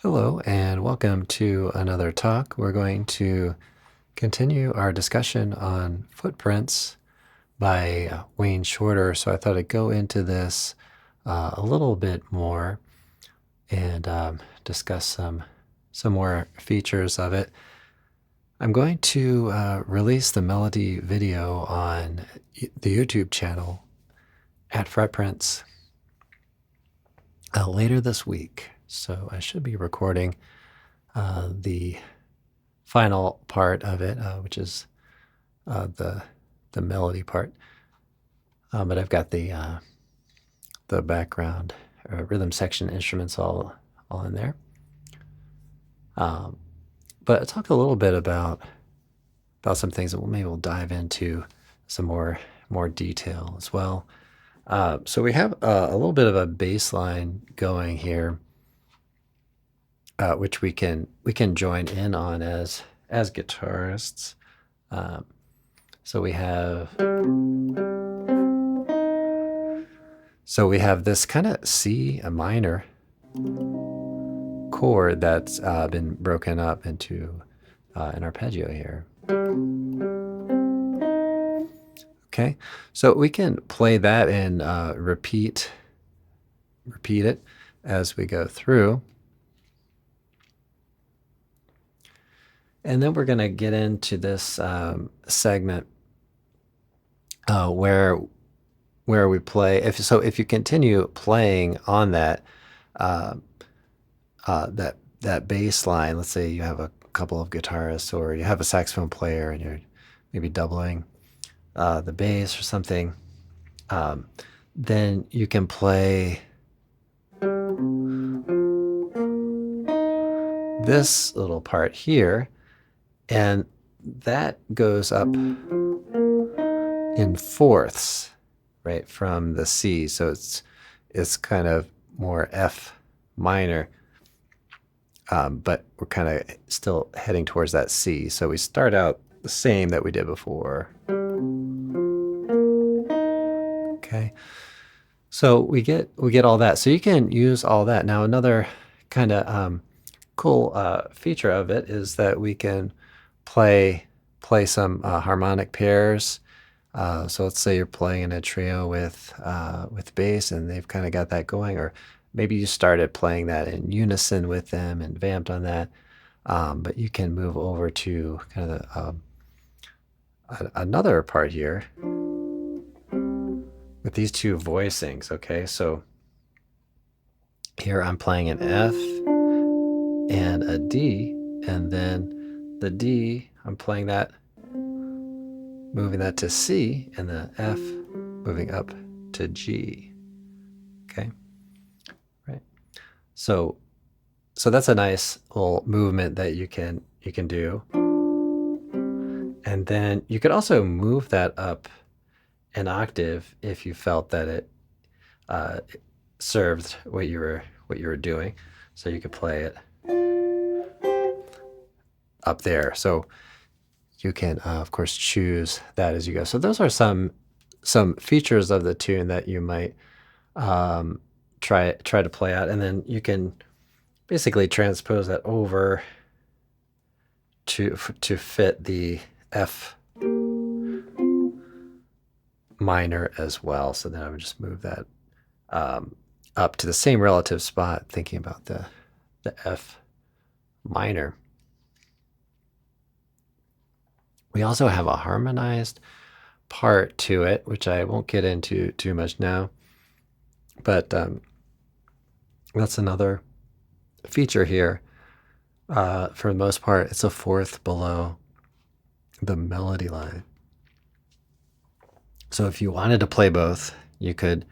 Hello, and welcome to another talk. We're going to continue our discussion on Footprints by Wayne Shorter. So I thought I'd go into this a little bit more and discuss some more features of it. I'm going to release the melody video on the YouTube channel at Fretprints later this week. So I should be recording the final part of it, which is the melody part. But I've got the background rhythm section instruments all in there. But I'll talk a little bit about some things that maybe we'll dive into some more detail as well. So we have a little bit of a bass line going here, which we can join in on as guitarists. So we have this kind of C minor chord that's been broken up into an arpeggio here. Okay, so we can play that and repeat it as we go through. And then we're going to get into this segment where we play. If you continue playing on that that bass line, let's say you have a couple of guitarists or you have a saxophone player and you're maybe doubling the bass or something, then you can play this little part here, and that goes up in fourths, right, from the C. So it's kind of more F minor, but we're kind of still heading towards that C. So we start out the same that we did before. Okay, so we get all that. So you can use all that. Now another kind of cool feature of it is that we can play some harmonic pairs. So let's say you're playing in a trio with bass and they've kind of got that going, or maybe you started playing that in unison with them and vamped on that. But you can move over to kind of another part here with these two voicings. Okay, so here I'm playing an F and a D, and then the D, I'm playing that, moving that to C, and the F moving up to G. Okay, right. So that's a nice little movement that you can do. And then you could also move that up an octave if you felt that it served what you were doing. So you could play it up there. So you can of course choose that as you go. So those are some features of the tune that you might try to play out, and then you can basically transpose that over to fit the F minor as well. So then I would just move that up to the same relative spot, thinking about the F minor. We also have a harmonized part to it, which I won't get into too much now, but that's another feature here. For the most part, it's a fourth below the melody line. So if you wanted to play both, you could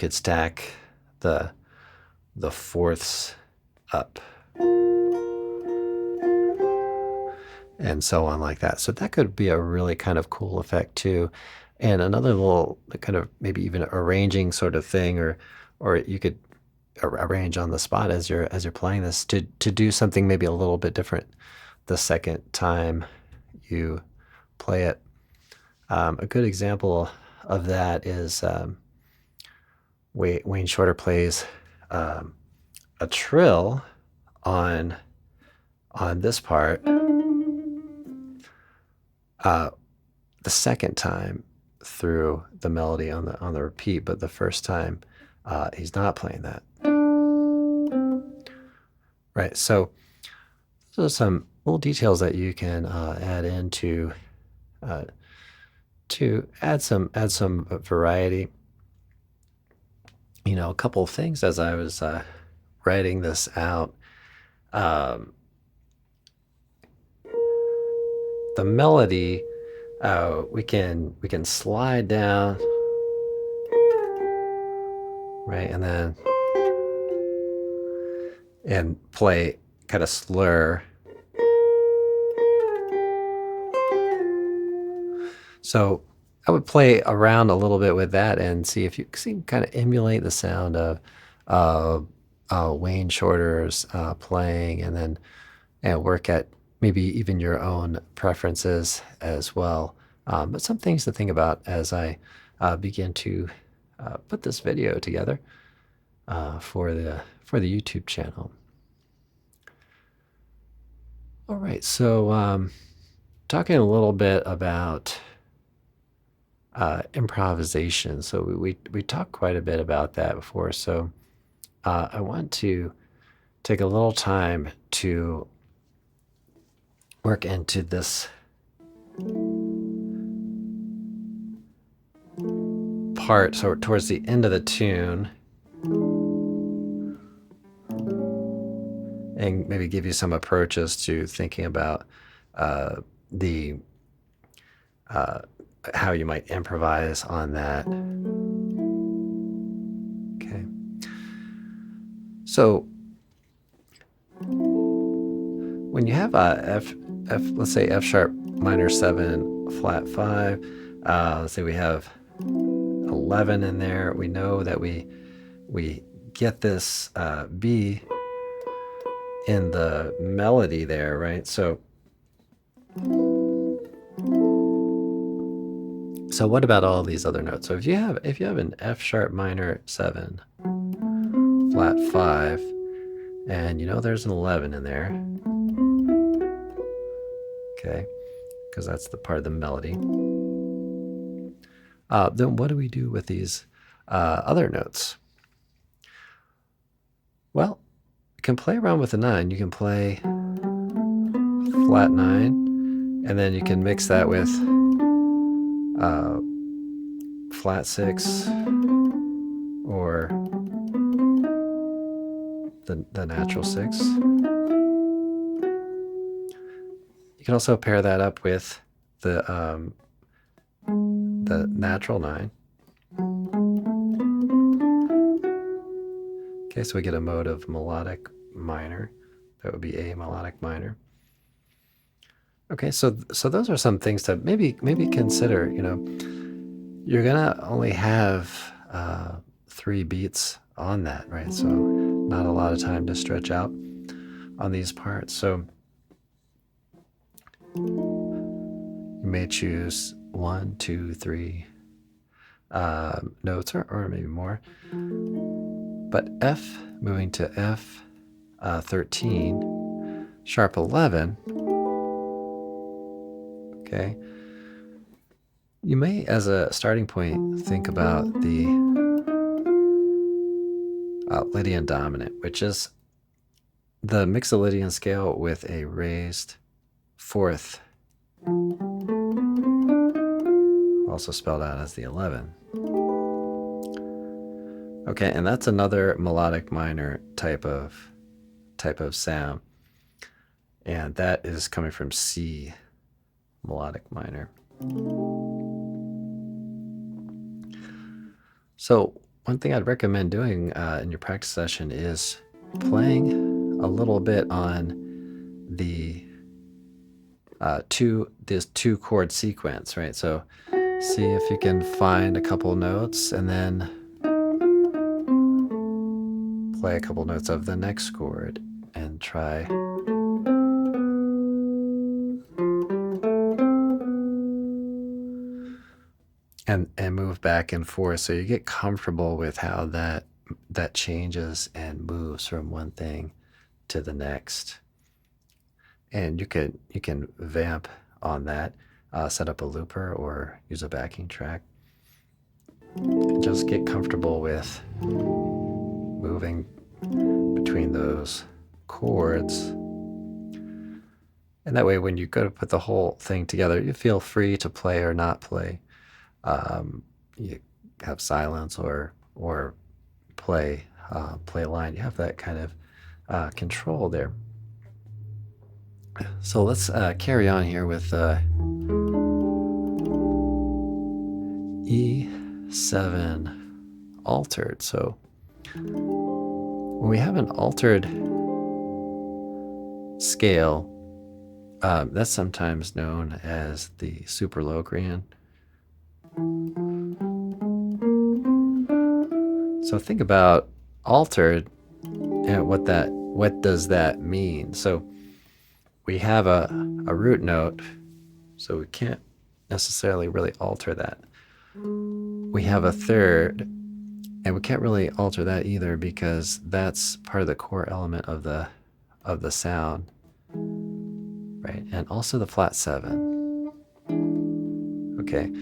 stack the fourths up and so on like that. So that could be a really kind of cool effect too. And another little kind of maybe even arranging sort of thing, or you could arrange on the spot as you're playing this to do something maybe a little bit different the second time you play it. A good example of that is Wayne Shorter plays a trill on this part the second time through the melody on the repeat, but the first time he's not playing that. Right, so those are some little details that you can add into to add some variety. You know, a couple of things as I was writing this out. The melody, we can slide down, right, and play kind of slur. So I would play around a little bit with that and see if you can kind of emulate the sound of Wayne Shorter's playing, and then work at maybe even your own preferences as well. But some things to think about as I begin to put this video together for the YouTube channel. All right, so talking a little bit about improvisation. So we talked quite a bit about that before. So I want to take a little time to work into this part, so towards the end of the tune, and maybe give you some approaches to thinking about how you might improvise on that. Okay. So when you have a let's say F sharp minor 7 flat 5, let's say we have 11 in there, we know that we get this B in the melody there, right? So what about all these other notes? So if you have an F sharp minor 7 flat 5, and you know there's an 11 in there, okay, because that's the part of the melody, then what do we do with these other notes? Well, you can play around with the 9. You can play flat 9, and then you can mix that with flat 6 or the natural 6. You can also pair that up with the natural 9. Okay, so we get a mode of melodic minor. That would be A melodic minor. Okay, so those are some things to maybe consider. You know, you're gonna only have 3 beats on that, right? So not a lot of time to stretch out on these parts. So you may choose 1, 2, 3 notes, or maybe more. But F, moving to F 13, sharp 11, okay, you may, as a starting point, think about the Lydian dominant, which is the Mixolydian scale with a raised 4th, also spelled out as the 11. Okay, and that's another melodic minor type of sound, and that is coming from C melodic minor. So one thing I'd recommend doing in your practice session is playing a little bit on the this 2-chord sequence, right? So see if you can find a couple notes and then play a couple notes of the next chord and try and move back and forth, so you get comfortable with how that changes and moves from one thing to the next. And you can vamp on that, set up a looper or use a backing track. And just get comfortable with moving between those chords. And that way, when you go to put the whole thing together, you feel free to play or not play. You have silence or play play a line. You have that kind of control there. So let's carry on here with E7 altered. So when we have an altered scale, that's sometimes known as the Superlocrian. So think about altered and what does that mean? So we have a root note, so we can't necessarily really alter that. We have a third, and we can't really alter that either because that's part of the core element of the sound, right? And also the flat 7. Okay,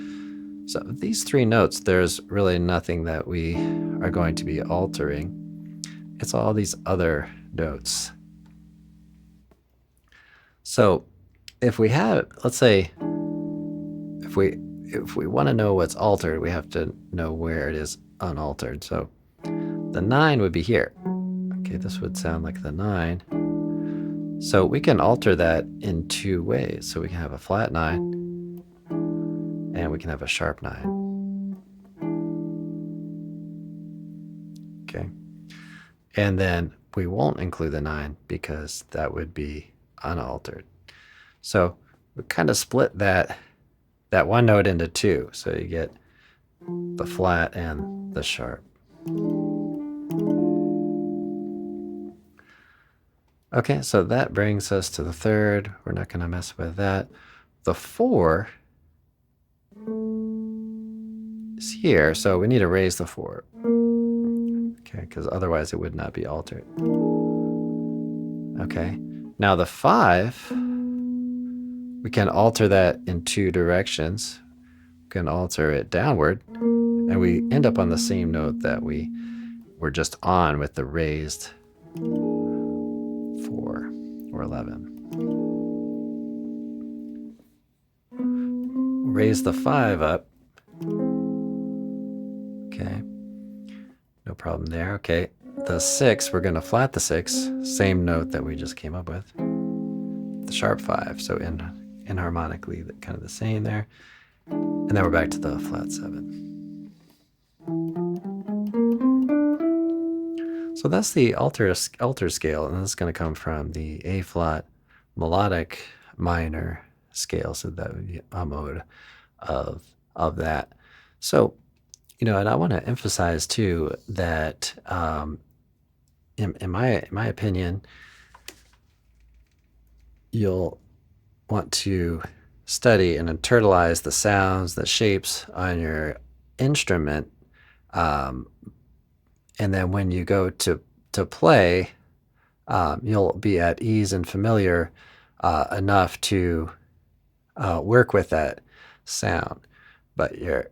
so these 3 notes, there's really nothing that we are going to be altering. It's all these other notes. So if we have, let's say, if we want to know what's altered, we have to know where it is unaltered. So the 9 would be here. Okay, this would sound like the 9. So we can alter that in 2 ways. So we can have a flat 9 and we can have a sharp 9. Okay. And then we won't include the 9 because that would be unaltered. So we kind of split that one note into 2. So you get the flat and the sharp. Okay, so that brings us to the 3rd. We're not going to mess with that. The 4 is here, so we need to raise the 4. Okay, because otherwise it would not be altered. Okay, now the 5, we can alter that in 2 directions. We can alter it downward, and we end up on the same note that we were just on with the raised 4 or 11. Raise the 5 up. Okay, no problem there. Okay, the 6, we're going to flat the 6, same note that we just came up with. The sharp 5, so inharmonically, kind of the same there. And then we're back to the flat 7. So that's the alter scale, and this is going to come from the A flat melodic minor scale. So that would be a mode of that. So, and I want to emphasize too that in my opinion, you'll want to study and internalize the sounds, the shapes on your instrument, and then when you go to play, you'll be at ease and familiar enough to work with that sound, but you're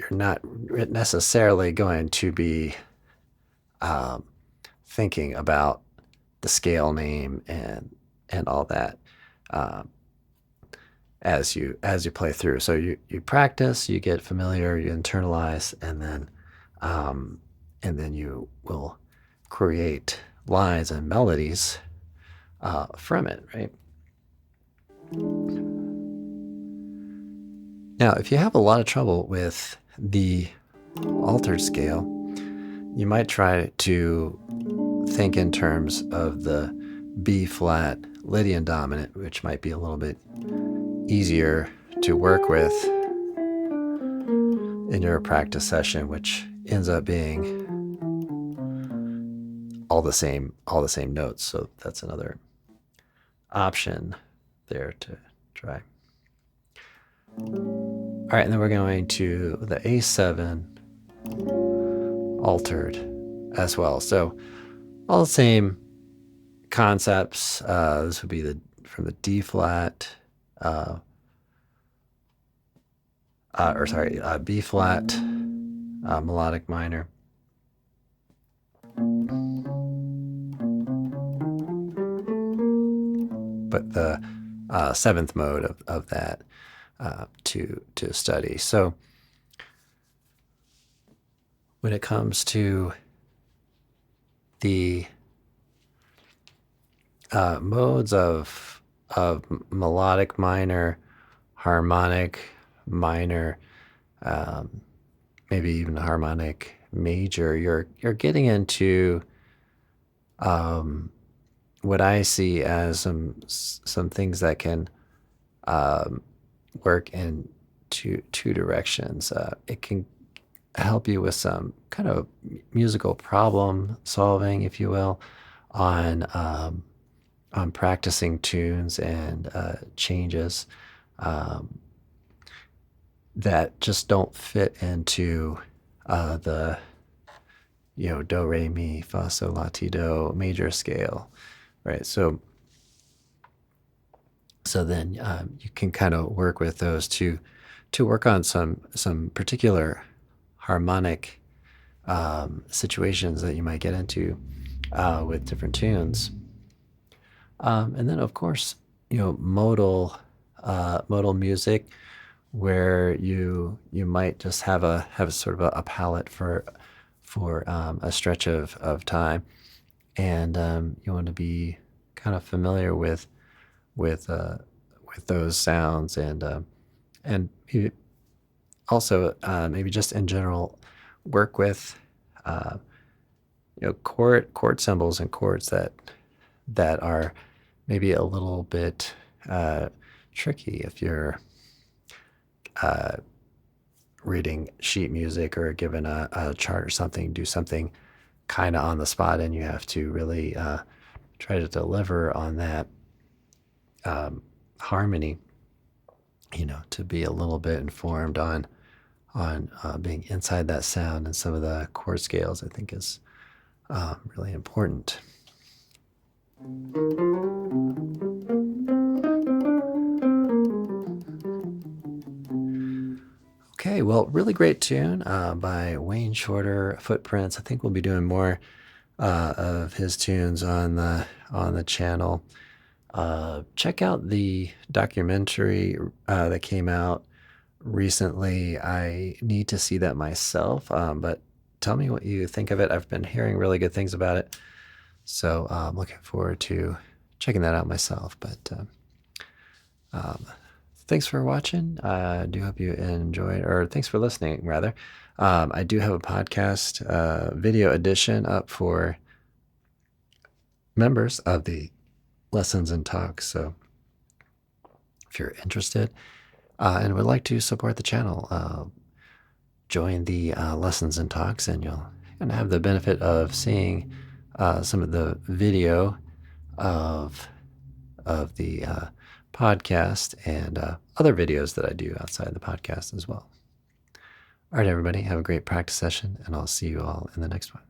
not necessarily going to be thinking about the scale name and all that as you play through. So you practice, you get familiar, you internalize, and then you will create lines and melodies from it, right? Now, if you have a lot of trouble with the altered scale, you might try to think in terms of the B flat Lydian dominant, which might be a little bit easier to work with in your practice session, which ends up being all the same notes. So that's another option there to try. All right, and then we're going to the A7 altered as well. So all the same concepts. This would be from the D flat, B flat, melodic minor. But the seventh mode of that to study. So when it comes to the modes of melodic minor, harmonic minor, maybe even harmonic major, you're getting into what I see as some things that can work in two directions. It can help you with some kind of musical problem solving, if you will, on practicing tunes and changes that just don't fit into the do, re, mi, fa, sol, la, ti, do major scale, right? So then you can kind of work with those to work on some particular harmonic situations that you might get into with different tunes. And then, of course, modal music, where you might just have a sort of a palette for a stretch of time, and you want to be kind of familiar with those sounds, and also maybe just in general work with chord symbols and chords that are maybe a little bit tricky if you're reading sheet music or given a chart or something. Do something kind of on the spot, and you have to really try to deliver on that harmony, to be a little bit informed on being inside that sound, and some of the chord scales I think is really important. Okay, well, really great tune by Wayne Shorter, Footprints. I think we'll be doing more of his tunes on the channel. Check out the documentary that came out recently. I need to see that myself, but tell me what you think of it. I've been hearing really good things about it, so I'm looking forward to checking that out myself. But thanks for watching. I do hope you enjoyed, or thanks for listening, rather. I do have a podcast video edition up for members of the Lessons and Talks. So if you're interested and would like to support the channel, join the Lessons and Talks, and you'll have the benefit of seeing some of the video of the podcast and other videos that I do outside the podcast as well. All right, everybody, have a great practice session, and I'll see you all in the next one.